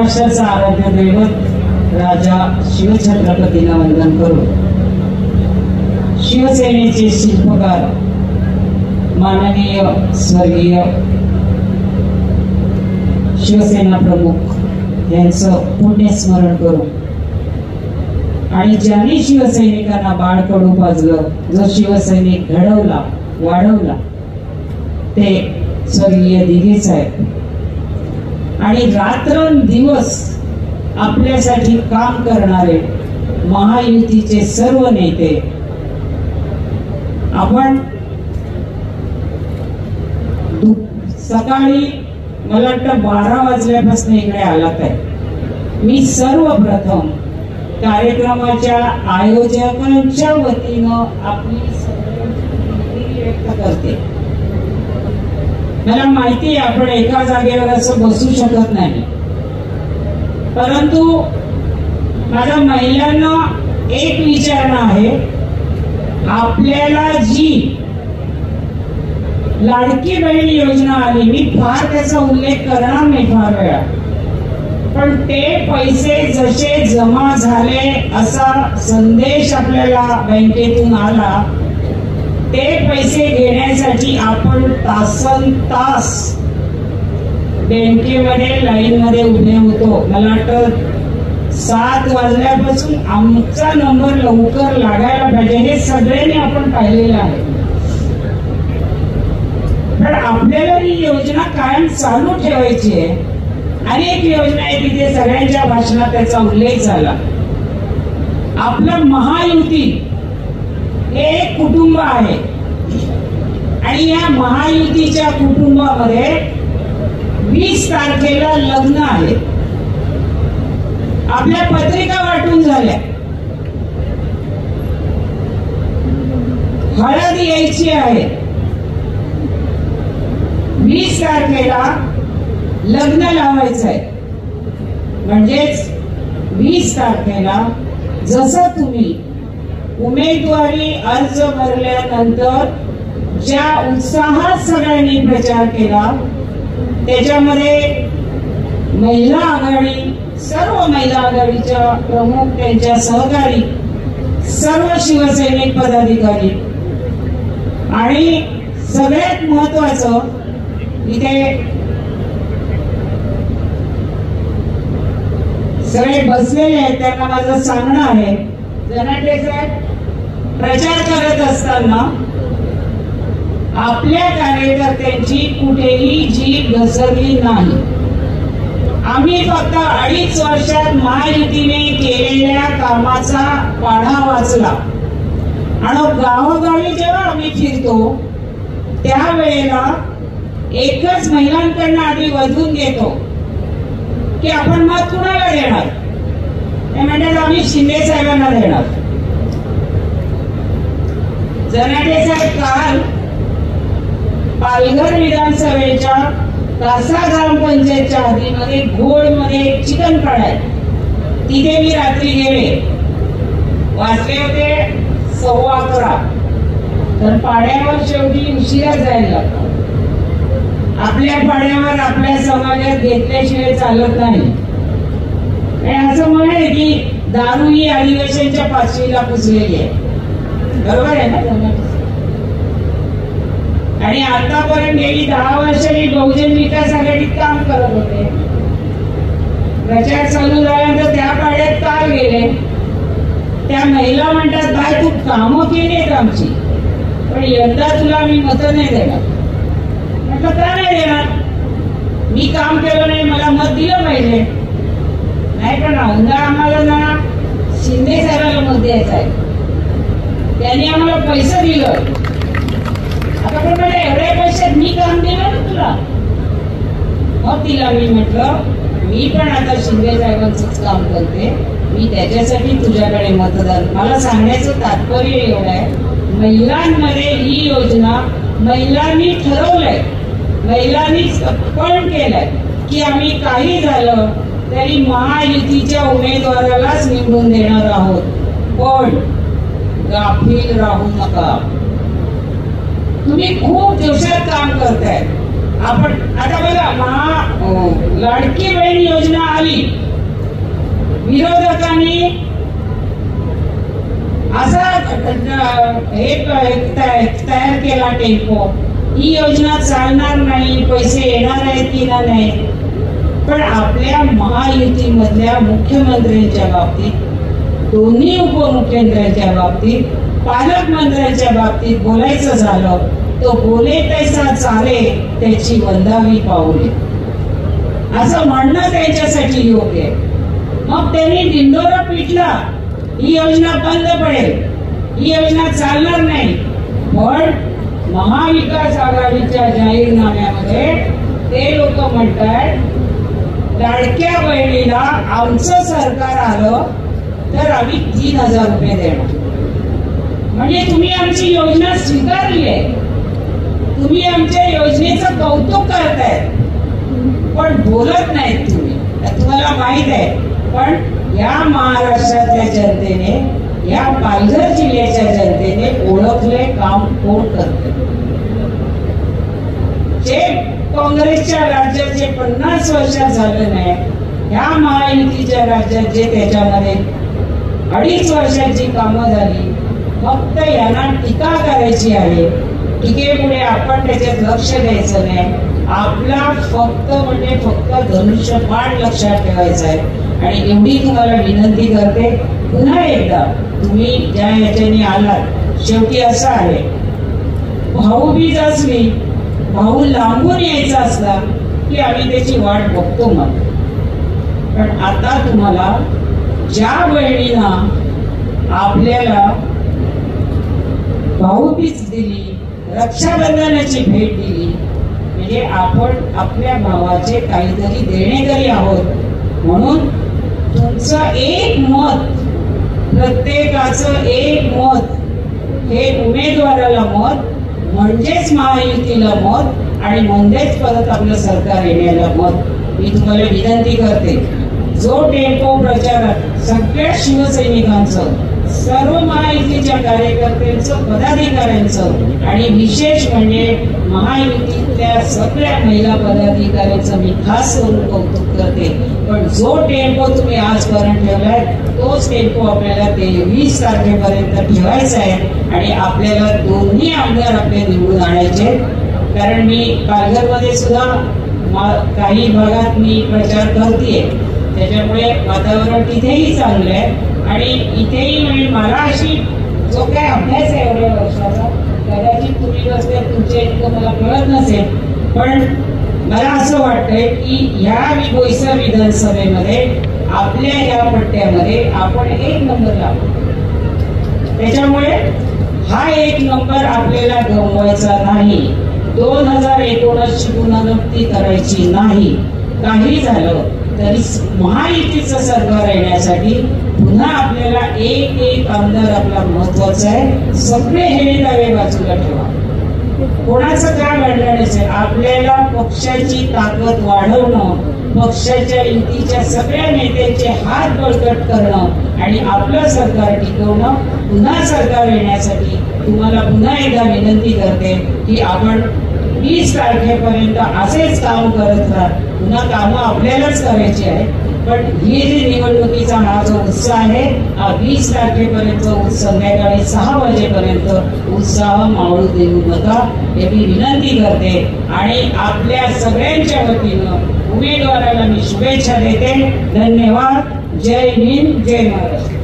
महाराष्ट्राचा आराध्य दैवत राजा शिवछत्रपतींना वंदन करू। शिवसेनेचे शिल्पकार माननीय स्वर्गीय शिवसेना प्रमुख यांचं पुण्यस्मरण करू आणि ज्यांनी शिवसैनिकांना बाळकडू पाजलं, जो शिवसैनिक घडवला वाढवला, ते स्वर्गीय दिघे साहेब आणि रात्रंदिवस आपल्यासाठी काम करणारे महायुतीचे सर्व नेते। आपण सकाळी मला वाटतं 12 वाजल्यापासून इकडे आलात आहे। मी सर्वप्रथम कार्यक्रमाच्या आयोजकांच्या वतीनं आपली व्यक्त करते। मला माहिती आहे आपण एका जागेवर असं बसू शकत नाही, परंतु माझ्या महिलांना एक विचारणं आहे, आपल्याला जी लाडकी बहीण योजना आली, मी फार त्याचा उल्लेख करणार नाही फार वेळा, पण ते पैसे जसे जमा झाले असा संदेश आपल्याला बँकेतून आला, ते पैसे घेण्यासाठी आपण तासनतास बँकेमध्ये लाईन मध्ये उभे होतो। मला वाटतं 7 वाजल्यापासून आमचा नंबर लवकर लागायला पाहिजे, हे सगळ्यांनी आपण पाहिलेलं आहे। पण आपल्याला ही योजना कायम चालू ठेवायची आहे। अनेक योजना आहेत, तिथे सगळ्यांच्या भाषणात त्याचा उल्लेख झाला। आपलं महायुती हे एक कुटुंब आहे आणि या महायुतीच्या कुटुंबामध्ये 20 तारखेला लग्न आहे। आपल्या पत्रिका वाटून झाल्या, हळद यायची आहे, 20 तारखेला लग्न लावायचं आहे। म्हणजेच 20 तारखेला जसं तुम्ही उमेदवारी अर्ज भरल्यानंतर ज्या उत्साहात सगळ्यांनी प्रचार केला, त्याच्यामध्ये महिला आघाडी, सर्व महिला आघाडीच्या प्रमुख, त्यांच्या सहकारी, सर्व शिवसैनिक पदाधिकारी आणि सगळ्यात महत्वाचं इथे सगळे बसलेले आहेत, त्यांना माझं सांगणं आहे, जनाटे साहेब प्रचार करत असताना आपल्या कार्यकर्त्यांची कुठेही जीभ घसरली नाही। आम्ही फक्त 2.5 वर्षात महायुतीने केलेल्या कामाचा पाढा वाचला आणि गावोगावी जेव्हा आम्ही फिरतो त्यावेळेला एकच महिलांकडनं आधी वधून घेतो की आपण मत कुणाला देणार, ते म्हणतात आम्ही शिंदे साहेबांना देणार। जनाटे साहेब काल पालघर विधानसभेच्या कासा ग्रामपंचायतच्या हद्दीमध्ये घोडमध्ये चिकन पाडा आहे, तिथे मी रात्री गेले, वाजले होते 11:15, तर पाड्यावर शेवटी उशिरा जायला लागला। आपल्या पाड्यावर आपल्या समाजात घेतल्याशिवाय चालत नाही। असं म्हणे की दारू ही अधिवेशनच्या पाचवीला पुजलेली आहे, बरोबर आहे ना? आणि आतापर्यंत गेली 10 वर्ष मी बहुजन विकास आघाडीत काम करत होते। प्रचार चालू झाल्यानंतर त्या पाड्यात काल गेले, त्या महिला म्हणतात बाय तू कामं केली आहेत आमची, पण यंदा तुला मी मत नाही देणार। म्हटलं का नाही देणार? मी काम केलं नाही, मला मत दिलं पाहिजे। नाही पण औंधा आम्हाला ना शिंदे साहेबांना मत द्यायचं आहे, त्यांनी आम्हाला पैसे दिलं, आता पण मला एवढ्या पैशात मी काम दिलं ना तुला, मग तिला मी म्हटलं मी पण आता शिंदे साहेबांचंच काम करते, मी त्याच्यासाठी तुझ्याकडे मतदान। मला सांगण्याचं तात्पर्य एवढं आहे, महिलांमध्ये ही योजना महिलांनी ठरवलंय, महिलांनी पण केलंय की आम्ही काही झालं तरी महायुतीच्या उमेदवारालाच निवडून देणार आहोत, पण गाफील राहू नका। तुम्ही खूप जोशात काम करताय आपण आता बघा, लाडकी बहीण योजना आली, विरोधकांनी असा हे तयार केला टेम्पो, ही योजना चालणार नाही, पैसे येणार आहेत की नाही. पण आपल्या महायुतीमधल्या मुख्यमंत्र्यांच्या बाबतीत, दोन्ही उपमुख्यमंत्र्यांच्या बाबतीत, पालकमंत्र्यांच्या बाबतीत बोलायचं झालं तो बोले तैसा चाले त्याची वंदावी पाऊले असं म्हणणं त्यांच्यासाठी योग्य आहे. मग त्यांनी दिंडोरा पिटला, ही योजना बंद पडेल, ही योजना चालणार नाही. पण महाविकास आघाडीच्या जाहीरनाम्यामध्ये ते लोक म्हणतात लाडक्या बहिणीला आमचं सरकार आलं तर आम्ही 3,000 रुपये देणार. म्हणजे तुम्ही आमची योजना स्वीकारली आहे, तुम्ही आमच्या योजनेचं कौतुक करताय, पण बोलत नाहीत तुम्ही. तुम्हाला माहित आहे, पण या महाराष्ट्रातल्या जनतेने, या पालघर जिल्ह्याच्या जनतेने ओळखले काम कोण करते. जे काँग्रेसच्या राज्यात जे 50 वर्षात झालं नाही, या महायुतीच्या राज्यात जे त्याच्यामध्ये 2.5 वर्षाची कामं झाली, फक्त यांना टीका करायची आहे. टीकेमुळे आपण त्याच्यात लक्ष द्यायचं नाही. आपला फक्त म्हणजे फक्त धनुष्यबाण लक्षात ठेवायचा आहे. आणि एवढी तुम्हाला विनंती करते, पुन्हा एकदा तुम्ही ज्या याच्याने आलात, शेवटी असं आहे, भाऊबीज असली, भाऊ लांबून यायचा असला की आम्ही त्याची वाट बघतो. मग पण आता तुम्हाला ज्या बहिणीनं आपल्याला भाऊबीज दिली, रक्षाबंधनाची भेट दिली, म्हणजे आपण आपल्या भावाचे काहीतरी देणेकरी आहोत. म्हणून तुमचं एक मत, प्रत्येकाचं एक मत, हे उमेदवाराला मत म्हणजेच महायुतीला मत आणि म्हणजेच परत आपलं सरकार येण्याला मत. मी तुम्हाला विनंती करते, जो टेम्पो प्रचारात सगळ्या शिवसैनिकांचं, सर्व महायुतीच्या कार्यकर्त्यांचं, पदाधिकाऱ्यांचं आणि विशेष म्हणजे महायुतीतल्या सगळ्या महिला पदाधिकाऱ्यांचं मी खास करून कौतुक करते. पण जो टेम्पो तुम्ही आजपर्यंत ठेवलाय, तोच टेम्पो आपल्याला 23 तारखेपर्यंत ठेवायचा आहे. आणि आपल्याला दोन्ही आमदार आपले निवडून आणायचे. कारण मी पालघरमध्ये सुद्धा काही भागात मी प्रचार करतेय, त्याच्यामुळे वातावरण तिथेही चांगलं आहे. आणि इथेही म्हणजे मला अशी जो काय अभ्यास आहे एवढ्या वर्षाचा, कदाचित तुम्ही बसले तुमच्या इतकं मला कळत नसेल, पण मला असं वाटतंय की ह्या बोईसर विधानसभेमध्ये आपल्या या पट्ट्यामध्ये आपण 1 नंबर लागतो. त्याच्यामुळे हा 1 नंबर आपल्याला गमवायचा नाही. 2019 पुनरावृत्ती करायची नाही. काही झालं तरी महायुतीचं सरकार येण्यासाठी पुन्हा आपल्याला एक आमदार आपला महत्वाचा आहे. सगळे हे दावे बाजूला ठेवा, कोणाचं काय घडलं नसेल. आपल्याला पक्षाची ताकद वाढवणं, पक्षाच्या युतीच्या सगळ्या नेत्यांचे हात बळकट करणं आणि आपलं सरकार टिकवणं. पुन्हा सरकार येण्यासाठी तुम्हाला पुन्हा एकदा विनंती करते की आपण 20 तारखेपर्यंत असेच काम करत राहा. पुन्हा कामं आपल्यालाच करायची आहे, पण ही जी निवडणुकीचा हा जो उत्साह आहे, हा 20 तारखेपर्यंत संध्याकाळी 6 वाजेपर्यंत उत्साह मावळू देऊ नका, हे मी विनंती करते. आणि आपल्या सगळ्यांच्या वतीनं उमेदवाराला मी शुभेच्छा देते. धन्यवाद. जय हिंद, जय महाराष्ट्र.